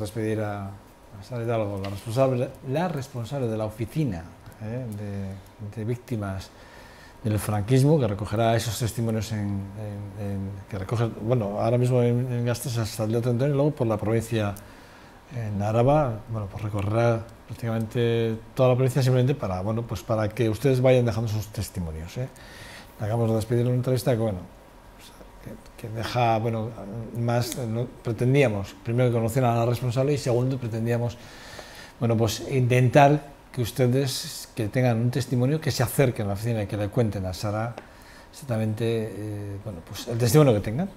Despedir a Sara Hidalgo, la responsable de la oficina de víctimas del franquismo, que recogerá esos testimonios que recoge, bueno, ahora mismo en Gasteiz hasta el día 31 y luego por la provincia en Araba, bueno, pues recorrerá prácticamente toda la provincia simplemente para, bueno, pues para que ustedes vayan dejando sus testimonios. Acabamos de despedir una entrevista que, bueno, que deja, bueno, más, pretendíamos, primero que conocieran a la responsable y segundo pretendíamos, bueno, pues intentar que ustedes que tengan un testimonio, que se acerquen a la oficina y que le cuenten a Sara exactamente, bueno, pues el testimonio que tengan,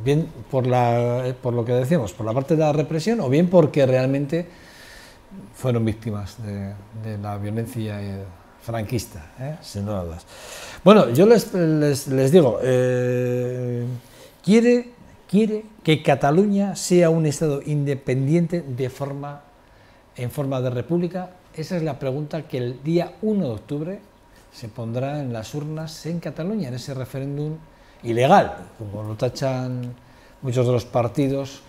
bien por lo que decíamos, por la parte de la represión o bien porque realmente fueron víctimas de la violencia franquista, sin dudas. Bueno, yo les digo, quiere que Cataluña sea un Estado independiente en forma de república. Esa es la pregunta que el día 1 de octubre se pondrá en las urnas en Cataluña, en ese referéndum ilegal, como lo tachan muchos de los partidos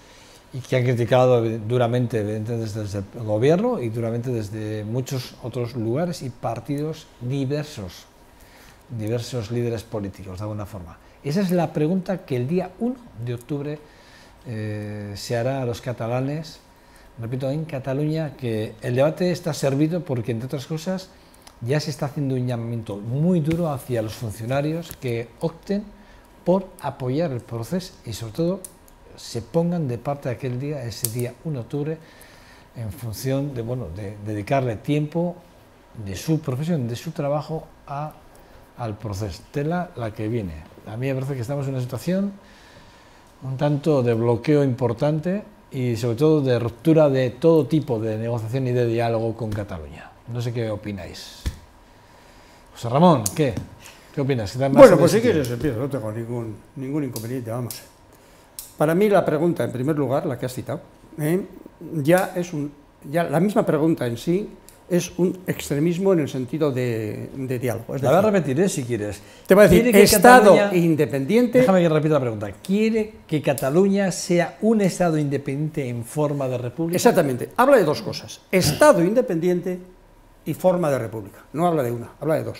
y que han criticado duramente desde el gobierno y duramente desde muchos otros lugares y partidos diversos líderes políticos, de alguna forma. Esa es la pregunta que el día 1 de octubre se hará a los catalanes, repito, en Cataluña, que el debate está servido porque, entre otras cosas, ya se está haciendo un llamamiento muy duro hacia los funcionarios que opten por apoyar el proceso y, sobre todo, se pongan de parte de aquel día, ese día 1 de octubre, en función de, bueno, de dedicarle tiempo de su profesión, de su trabajo al proceso, tela la que viene. A mí me parece que estamos en una situación un tanto de bloqueo importante y sobre todo de ruptura de todo tipo de negociación y de diálogo con Cataluña. No sé qué opináis. José Ramón, ¿qué opinas? Bueno, pues si quieres empiezo, no tengo ningún inconveniente, vamos. Para mí la pregunta, en primer lugar, la que has citado, ya la misma pregunta en sí es un extremismo en el sentido de diálogo. La voy a repetir, si quieres. Te voy a decir, Estado independiente... Déjame que repita la pregunta. ¿Quiere que Cataluña sea un Estado independiente en forma de república? Exactamente. Habla de dos cosas. Estado independiente y forma de república. No habla de una, habla de dos.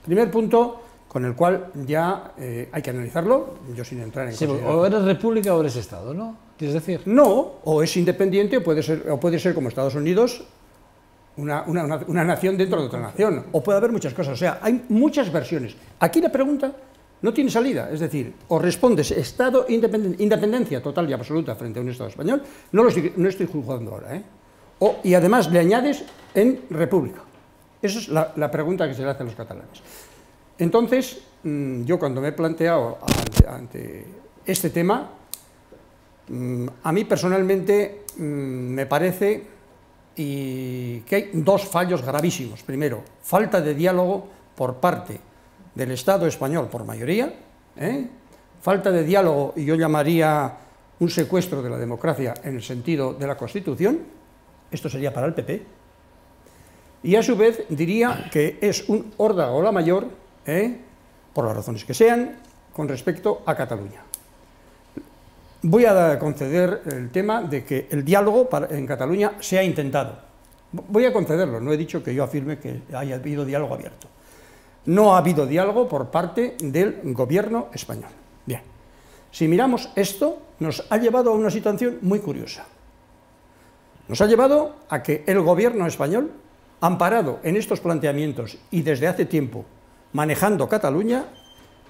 Primer punto con el cual ya hay que analizarlo, yo sin entrar en consideración. O eres república o eres Estado, ¿no? ¿Quieres decir? No, o es independiente o puede ser como Estados Unidos, una nación dentro de otra nación, o puede haber muchas cosas, o sea, hay muchas versiones. Aquí la pregunta no tiene salida, es decir, o respondes Estado independencia total y absoluta frente a un Estado español, no estoy juzgando ahora, y además le añades en república. Esa es la pregunta que se le hace a los catalanes. Entonces, yo cuando me he planteado ante este tema, a mí personalmente me parece que hay dos fallos gravísimos. Primero, falta de diálogo por parte del Estado español por mayoría, falta de diálogo, y yo llamaría un secuestro de la democracia en el sentido de la Constitución, esto sería para el PP, y a su vez diría que es un órdago la mayor, por las razones que sean, con respecto a Cataluña. Voy a conceder el tema de que el diálogo en Cataluña se ha intentado. Voy a concederlo, no he dicho que yo afirme que haya habido diálogo abierto. No ha habido diálogo por parte del gobierno español. Bien, si miramos esto, nos ha llevado a una situación muy curiosa. Nos ha llevado a que el gobierno español, amparado en estos planteamientos y desde hace tiempo manejando Cataluña,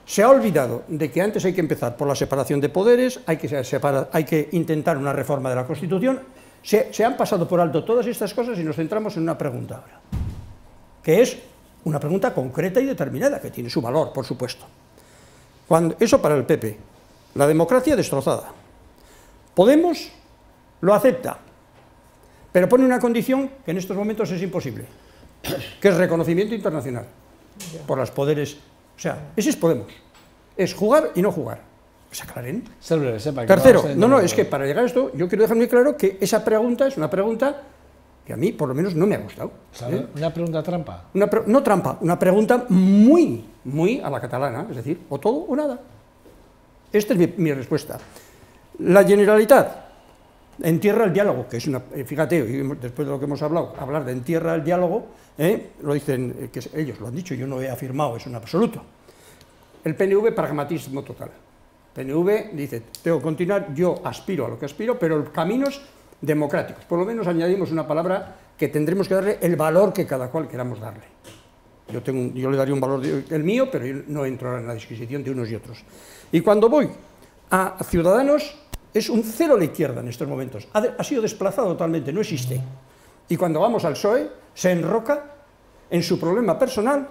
se ha olvidado de que antes hay que empezar por la separación de poderes, hay que intentar una reforma de la Constitución. Se han pasado por alto todas estas cosas y nos centramos en una pregunta ahora, que es una pregunta concreta y determinada, que tiene su valor, por supuesto. Eso para el PP, la democracia destrozada. Podemos lo acepta, pero pone una condición que en estos momentos es imposible, que es reconocimiento internacional por los poderes. O sea, ese es Podemos, es jugar y no jugar. ¿Se aclaren? Tercero, es que para llegar a esto, yo quiero dejar muy claro que esa pregunta es una pregunta que a mí, por lo menos, no me ha gustado. ¿Una pregunta trampa? No trampa, una pregunta muy a la catalana, es decir, o todo o nada. Esta es mi respuesta. La Generalitat entierra el diálogo, que es una, fíjate, después de lo que hemos hablado, hablar de entierra el diálogo, lo dicen, que ellos lo han dicho, yo no he afirmado eso en absoluto. El PNV, pragmatismo total. PNV dice, tengo que continuar, yo aspiro a lo que aspiro, pero caminos democráticos. Por lo menos añadimos una palabra que tendremos que darle el valor que cada cual queramos darle. Yo le daría un valor, el mío, pero yo no entro ahora en la disquisición de unos y otros. Y cuando voy a Ciudadanos, es un cero a la izquierda en estos momentos. Ha sido desplazado totalmente, no existe. Y cuando vamos al PSOE, se enroca en su problema personal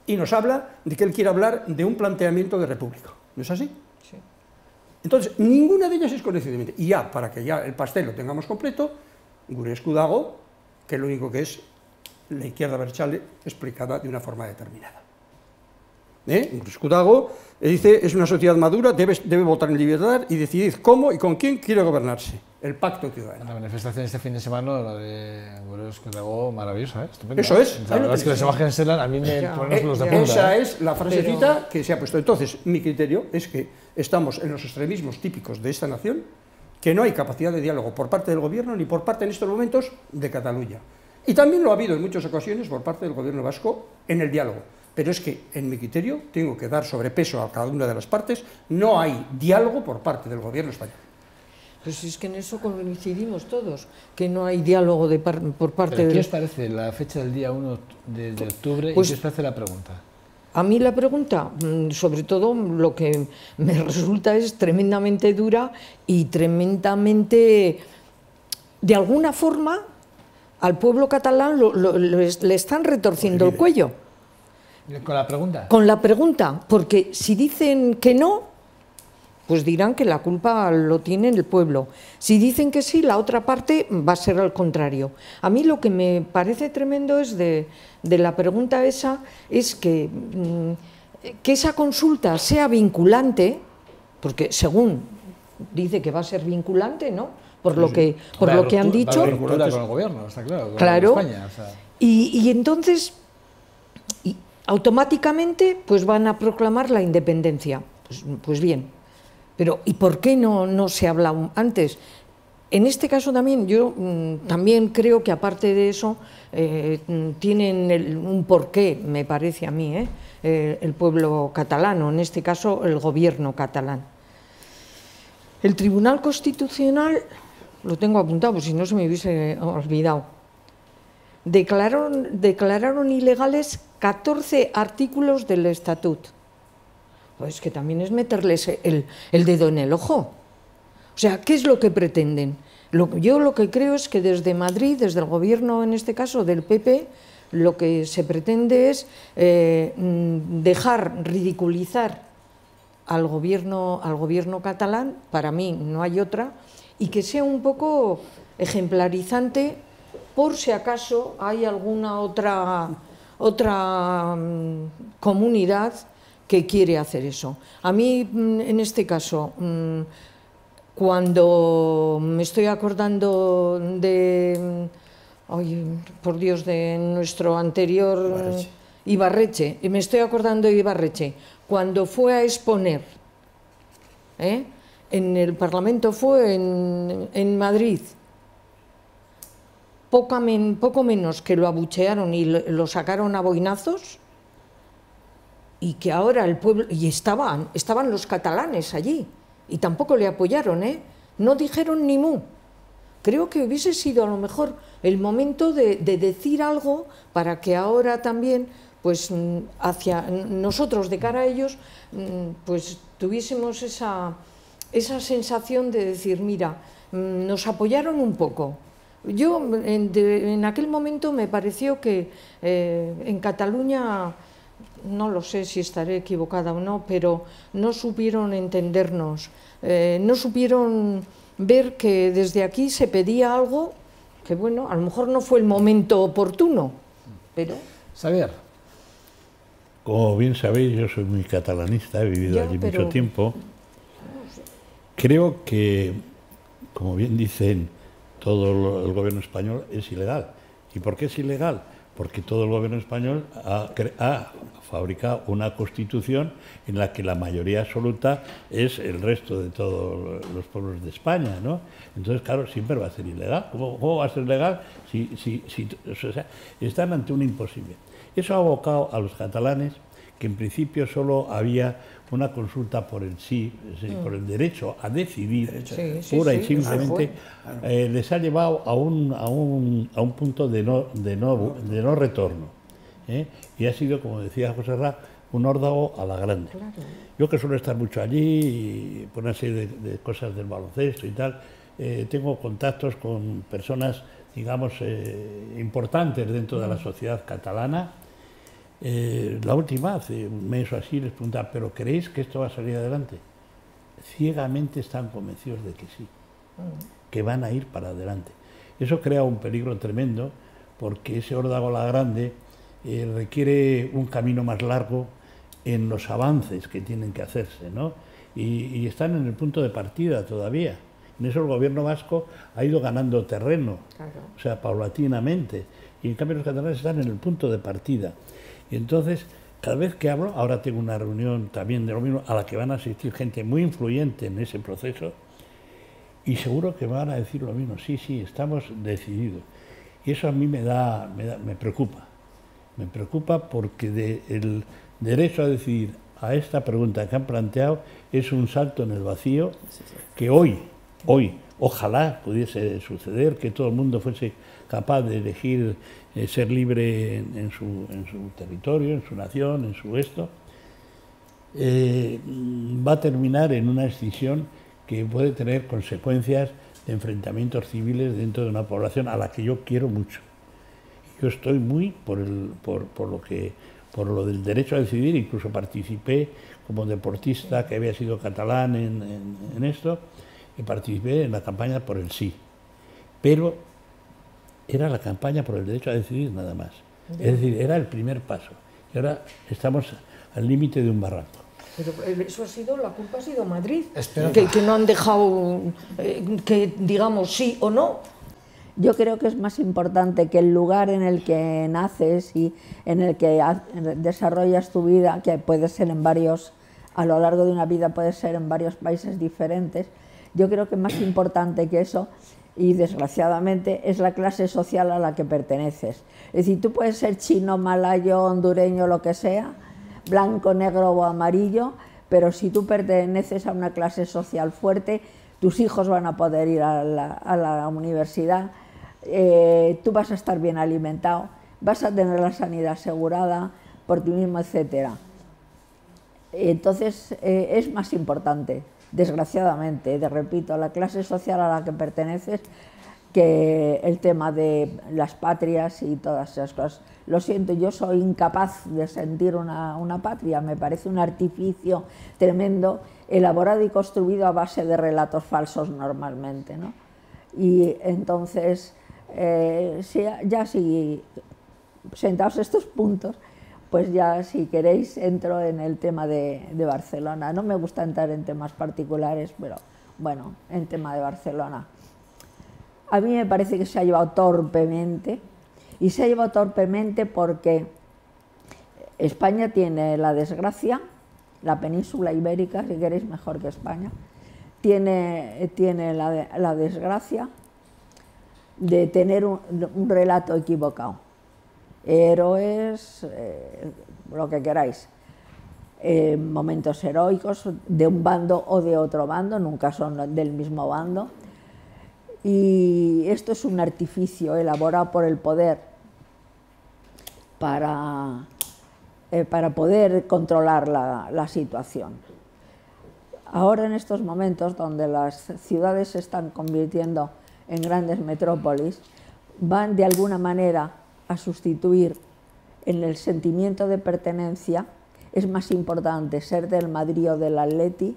y nos habla de que él quiere hablar de un planteamiento de república. ¿No es así? Sí. Entonces, ninguna de ellas es coincidencialmente. Y ya, para que ya el pastel lo tengamos completo, Gurescu Dago, que lo único que es la izquierda abertzale explicada de una forma determinada. Gurescu Dago dice, es una sociedad madura, debe votar en libertad y decidir cómo y con quién quiere gobernarse. El pacto ciudadano. La manifestación este fin de semana, la de Gurescu Dago, maravillosa, estupenda. Eso es. La verdad es que las imágenes eran, a mí me ponen los pelos de punta. Esa es la frasecita que se ha puesto. Entonces, mi criterio es que estamos en los extremismos típicos de esta nación, que no hay capacidad de diálogo por parte del gobierno ni por parte, en estos momentos, de Cataluña. Y también lo ha habido en muchas ocasiones por parte del gobierno vasco en el diálogo. Pero es que, en mi criterio, tengo que dar sobrepeso a cada una de las partes, no hay diálogo por parte del gobierno español. Pues es que en eso coincidimos todos, que no hay diálogo por parte de... de... ¿Qué os parece la fecha del día 1 de octubre pues, y qué os parece la pregunta? A mí la pregunta, sobre todo, lo que me resulta es tremendamente dura y tremendamente, de alguna forma, al pueblo catalán le están retorciendo el cuello. ¿Con la pregunta? Con la pregunta, porque si dicen que no, pues dirán que la culpa lo tiene el pueblo. Si dicen que sí, la otra parte va a ser al contrario. A mí lo que me parece tremendo es de la pregunta esa, es que esa consulta sea vinculante, porque según dice que va a ser vinculante, ¿no? Por lo que han dicho. Va a ruptura con el gobierno, está claro. Claro. España, o sea. Y entonces, automáticamente, pues van a proclamar la independencia. Pues bien. Pero, ¿y por qué no se habla antes? En este caso también, yo también creo que aparte de eso, tienen un porqué, me parece a mí, el pueblo catalano, en este caso el gobierno catalán. El Tribunal Constitucional, lo tengo apuntado, pues si no se me hubiese olvidado, declararon ilegales 14 artículos del Estatut. Pues que también es meterles el dedo en el ojo. O sea, ¿qué es lo que pretenden? Yo lo que creo es que desde Madrid, desde el gobierno, en este caso del PP, lo que se pretende es dejar ridiculizar al gobierno catalán, para mí no hay otra, y que sea un poco ejemplarizante por si acaso hay alguna otra comunidad que quiere hacer eso. A mí, en este caso, cuando me estoy acordando de, por Dios, de nuestro anterior Ibarretxe, me estoy acordando de Ibarretxe, cuando fue a exponer, en el Parlamento fue en Madrid, poco menos que lo abuchearon y lo sacaron a boinazos, y que ahora el pueblo, y estaban los catalanes allí, y tampoco le apoyaron, no dijeron ni mu. Creo que hubiese sido a lo mejor el momento de decir algo para que ahora también, pues hacia nosotros, de cara a ellos, pues tuviésemos esa sensación de decir, mira, nos apoyaron un poco. Yo en aquel momento me pareció que en Cataluña, no lo sé si estaré equivocada o no, pero no supieron entendernos, no supieron ver que desde aquí se pedía algo que, bueno, a lo mejor no fue el momento oportuno, pero... Xavier. Como bien sabéis, yo soy muy catalanista, he vivido allí mucho tiempo. Creo que, como bien dicen, todo el gobierno español es ilegal. ¿Y por qué es ilegal? porque todo el gobierno español ha fabricado una constitución en la que la mayoría absoluta es el resto de todos los pueblos de España, ¿no? Entonces, claro, siempre va a ser ilegal. ¿Cómo va a ser legal o sea, están ante un imposible? Eso ha abocado a los catalanes, que en principio solo había una consulta por el sí, es decir, por el derecho a decidir, pura y simplemente, les ha llevado a un punto de no retorno. Y ha sido, como decía José Ra, un órdago a la grande. Claro. Yo, que suelo estar mucho allí, y por una serie de cosas del baloncesto y tal, tengo contactos con personas, digamos, importantes dentro de la sociedad catalana. La última, hace un mes o así, les preguntaba, ¿pero creéis que esto va a salir adelante? Ciegamente están convencidos de que sí, que van a ir para adelante. Eso crea un peligro tremendo, porque ese órdago a la grande requiere un camino más largo en los avances que tienen que hacerse, ¿no? Y están en el punto de partida todavía. En eso el gobierno vasco ha ido ganando terreno, claro, o sea, paulatinamente, y en cambio los catalanes están en el punto de partida. Y entonces, cada vez que hablo, ahora tengo una reunión también de lo mismo, a la que van a asistir gente muy influyente en ese proceso, y seguro que me van a decir lo mismo, sí, estamos decididos. Y eso a mí me preocupa. Me preocupa porque el derecho a decidir a esta pregunta que han planteado es un salto en el vacío que hoy, ojalá pudiese suceder, que todo el mundo fuese capaz de elegir ser libre en su territorio, en su nación, en su esto, va a terminar en una escisión que puede tener consecuencias de enfrentamientos civiles dentro de una población a la que yo quiero mucho. Yo estoy muy por lo del derecho a decidir, incluso participé como deportista que había sido catalán en esto, y participé en la campaña por el sí. Pero era la campaña por el derecho a decidir nada más. Es decir, era el primer paso. Y ahora estamos al límite de un barranco. Pero eso la culpa ha sido Madrid, que no han dejado que digamos sí o no. Yo creo que es más importante que el lugar en el que naces y en el que desarrollas tu vida, que puede ser a lo largo de una vida puede ser en varios países diferentes. Yo creo que más importante que eso, y desgraciadamente, es la clase social a la que perteneces. Es decir, tú puedes ser chino, malayo, hondureño, lo que sea, blanco, negro o amarillo, pero si tú perteneces a una clase social fuerte, tus hijos van a poder ir a la universidad, tú vas a estar bien alimentado, vas a tener la sanidad asegurada por ti mismo, etc. Entonces es más importante, desgraciadamente, repito, la clase social a la que perteneces, que el tema de las patrias y todas esas cosas. Lo siento, yo soy incapaz de sentir una patria, me parece un artificio tremendo, elaborado y construido a base de relatos falsos normalmente, ¿no? Y entonces, si sentados estos puntos, pues ya si queréis entro en el tema de Barcelona. No me gusta entrar en temas particulares, pero bueno, en tema de Barcelona. A mí me parece que se ha llevado torpemente, y se ha llevado torpemente porque España tiene la desgracia, la península ibérica, si queréis mejor que España, tiene la desgracia de tener un relato equivocado. Héroes, lo que queráis, momentos heroicos de un bando o de otro bando, nunca son del mismo bando. Y esto es un artificio elaborado por el poder para poder controlar la situación. Ahora, en estos momentos donde las ciudades se están convirtiendo en grandes metrópolis, van de alguna manera a sustituir en el sentimiento de pertenencia. Es más importante ser del Madrid o del Atleti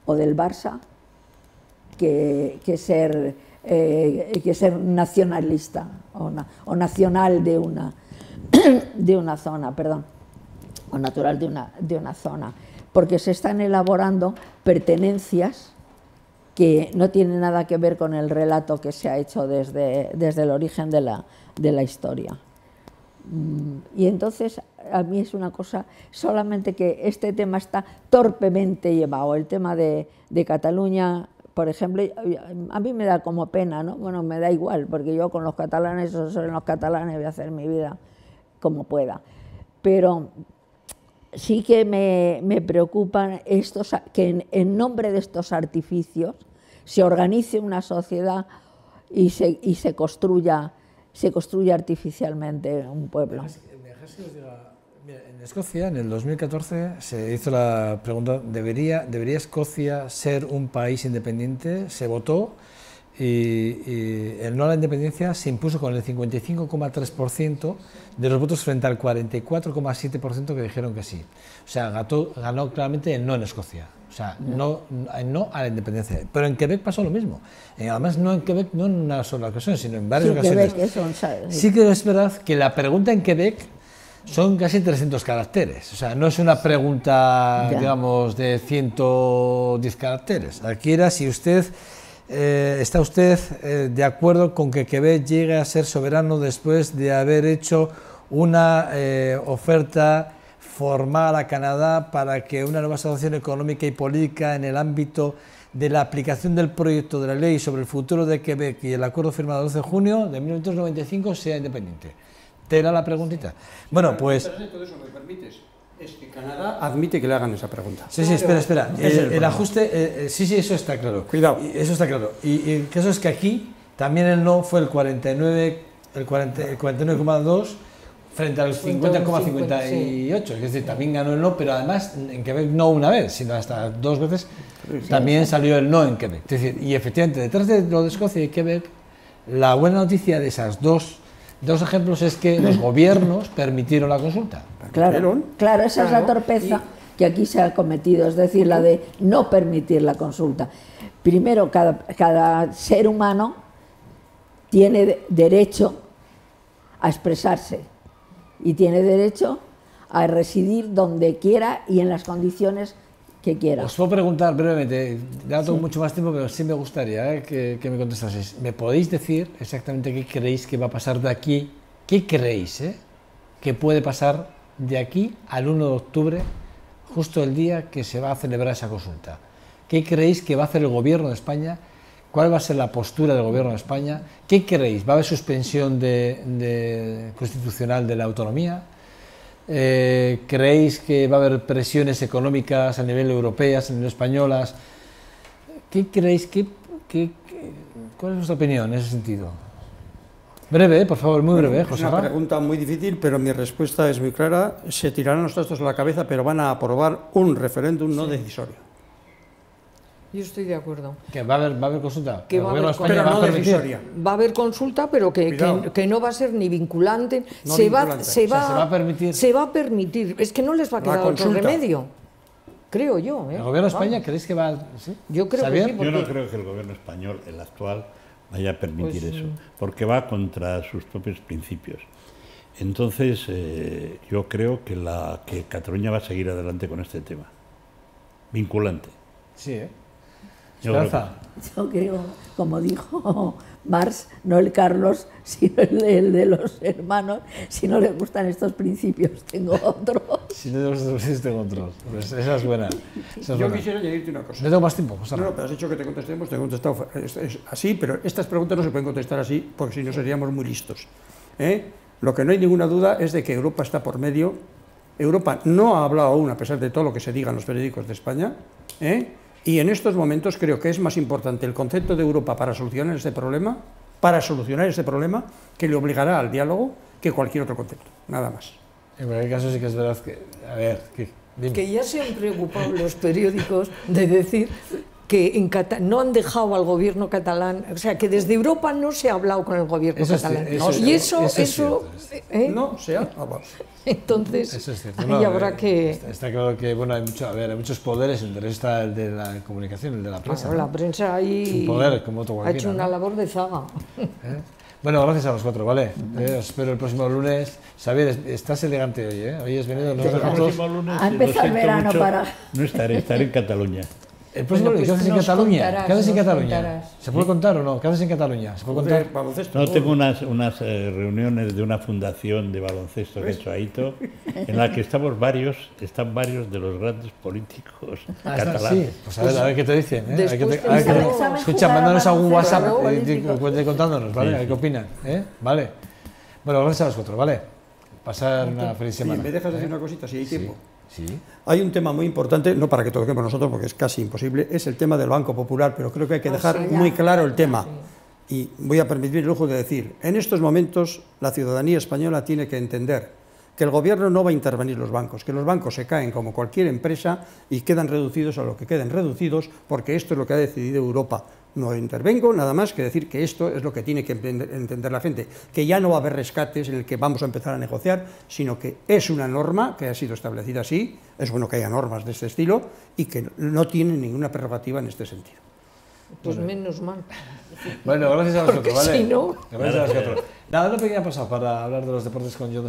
o del Barça que ser nacionalista o nacional de una zona, perdón, o natural de una zona, porque se están elaborando pertenencias que no tienen nada que ver con el relato que se ha hecho desde el origen de la historia. Y entonces a mí es una cosa, solamente que este tema está torpemente llevado, el tema de Cataluña, por ejemplo, a mí me da como pena, ¿no? Bueno, me da igual, porque yo con los catalanes, o son los catalanes, voy a hacer mi vida como pueda. Pero sí que me preocupan que en nombre de estos artificios se organice una sociedad y se construya artificialmente un pueblo. En Escocia, en el 2014, se hizo la pregunta, ¿debería Escocia ser un país independiente? Se votó y el no a la independencia se impuso con el 55,3% de los votos frente al 44,7% que dijeron que sí. O sea, ganó claramente el no en Escocia. O sea, no a la independencia. Pero en Quebec pasó lo mismo. Además, no en Quebec, no en una sola ocasión, sino en varias ocasiones. Sí que es verdad que la pregunta en Quebec son casi 300 caracteres. O sea, no es una pregunta, digamos, de 110 caracteres. Aquí era si usted... ¿Está usted de acuerdo con que Quebec llegue a ser soberano después de haber hecho una oferta formal a Canadá para que una nueva situación económica y política en el ámbito de la aplicación del proyecto de la ley sobre el futuro de Quebec y el acuerdo firmado el 12 de junio de 1995 sea independiente? ¿Te era la preguntita? Bueno, pues... Todo eso, ¿me permites? Es que Canadá admite que le hagan esa pregunta. Sí, espera. El ajuste, sí, eso está claro. Cuidado. Eso está claro. Y el caso es que aquí también el no fue el 49,2 frente al 50,58. Es decir, también ganó el no, pero además en Quebec no una vez, sino hasta 2 veces también salió el no en Quebec. Es decir, y efectivamente, detrás de lo de Escocia y Quebec, la buena noticia de esas dos ejemplos es que los gobiernos permitieron la consulta. Claro, esa es la torpeza que aquí se ha cometido, es decir, la de no permitir la consulta. Primero, cada ser humano tiene derecho a expresarse y tiene derecho a residir donde quiera y en las condiciones que quiera. Os puedo preguntar brevemente, ya no tengo mucho más tiempo, pero sí me gustaría que me contestaseis. ¿Me podéis decir exactamente qué creéis que va a pasar de aquí? ¿Qué creéis que puede pasar de aquí al 1 de octubre, justo el día que se va a celebrar esa consulta? ¿Qué creéis que va a hacer el Gobierno de España? ¿Cuál va a ser la postura del Gobierno de España? ¿Qué creéis? ¿Va a haber suspensión constitucional de la autonomía? ¿Creéis que va a haber presiones económicas a nivel europeas, a nivel españolas? ¿Qué creéis? ¿Cuál es vuestra opinión en ese sentido? Breve, por favor, muy breve, José. Es una pregunta muy difícil, pero mi respuesta es muy clara. Se tirarán los trastos a la cabeza, pero van a aprobar un referéndum no decisorio. Yo estoy de acuerdo. ¿Que va a haber consulta? Que ¿El Gobierno de España va a permitir? Va a haber consulta, pero que no va a ser ni vinculante. No se vinculante. Va a permitir. Se va a permitir. Es que no les va a quedar otro remedio. Creo yo. ¿El Gobierno de España creéis que va a...? ¿Sí? Yo creo que sí. Yo no creo que el Gobierno español, el actual, vaya a permitir eso, porque va contra sus propios principios. Entonces, yo creo que Cataluña va a seguir adelante con este tema. Vinculante. Sí, Yo creo, como dijo Marx, no el Carlos, sino el de los hermanos. Si no le gustan estos principios, tengo otros. Si no le gustan estos principios, tengo otros. Pues esa es buena. Yo quisiera añadirte una cosa. No tengo más tiempo, José. No, pero has dicho que te contestemos, te he contestado así, pero estas preguntas no se pueden contestar así, porque si no seríamos muy listos. Lo que no hay ninguna duda es de que Europa está por medio. Europa no ha hablado aún, a pesar de todo lo que se diga en los periódicos de España, y en estos momentos creo que es más importante el concepto de Europa para solucionar este problema, que le obligará al diálogo, que cualquier otro concepto, nada más. En cualquier caso sí que es verdad que, a ver, que ya se han preocupado los periódicos de decir que no han dejado al gobierno catalán, o sea, que desde Europa no se ha hablado con el gobierno catalán. No se ha hablado. Entonces, eso es cierto. ahí habrá que... Está claro que bueno, hay muchos poderes, el derecho está el de la comunicación, el de la prensa. Claro, la prensa ahí poder, como otro ha hecho una labor de zaga. Bueno, gracias a los cuatro, ¿vale? Os espero el próximo lunes. Xavier, estás elegante hoy, ¿eh? Hoy has venido... El próximo lunes, ha empezado el verano mucho, para... No estaré en Cataluña. El próximo, Bueno, ¿qué pues haces en nos Cataluña? contarás, ¿Qué haces en nos Cataluña? contarás. ¿Se puede contar o no? ¿Qué haces en Cataluña? ¿Se puede contar? Baloncesto. No, tengo unas reuniones de una fundación de baloncesto que he hecho Aito, en la que están varios de los grandes políticos catalanes. Sí, pues a ver qué te dicen. ¿eh? Después A ver pensamos- ¿saben escucha, jugar a mándanos algún baloncesto, WhatsApp ¿no? Político. contándonos, ¿vale? Sí, A ver sí. qué opinan. Vale. Bueno, gracias a vosotros, ¿vale? Pasar una feliz Sí, semana. ¿me dejas decir una cosita si hay tiempo? Sí. Hay un tema muy importante, no para que toquemos nosotros porque es casi imposible, es el tema del Banco Popular, pero creo que hay que dejar muy claro el tema. Y voy a permitirme el lujo de decir, en estos momentos la ciudadanía española tiene que entender que el gobierno no va a intervenir los bancos, que los bancos se caen como cualquier empresa y quedan reducidos a lo que queden reducidos, porque esto es lo que ha decidido Europa. No intervengo, nada más que decir que esto es lo que tiene que entender la gente, que ya no va a haber rescates en el que vamos a empezar a negociar, sino que es una norma que ha sido establecida así, es bueno que haya normas de este estilo, y que no tienen ninguna prerrogativa en este sentido. Pues menos mal. Bueno, gracias a vosotros, Porque ¿vale? si no- Gracias a vosotros. Nada, una pequeña pausa para hablar de los deportes con John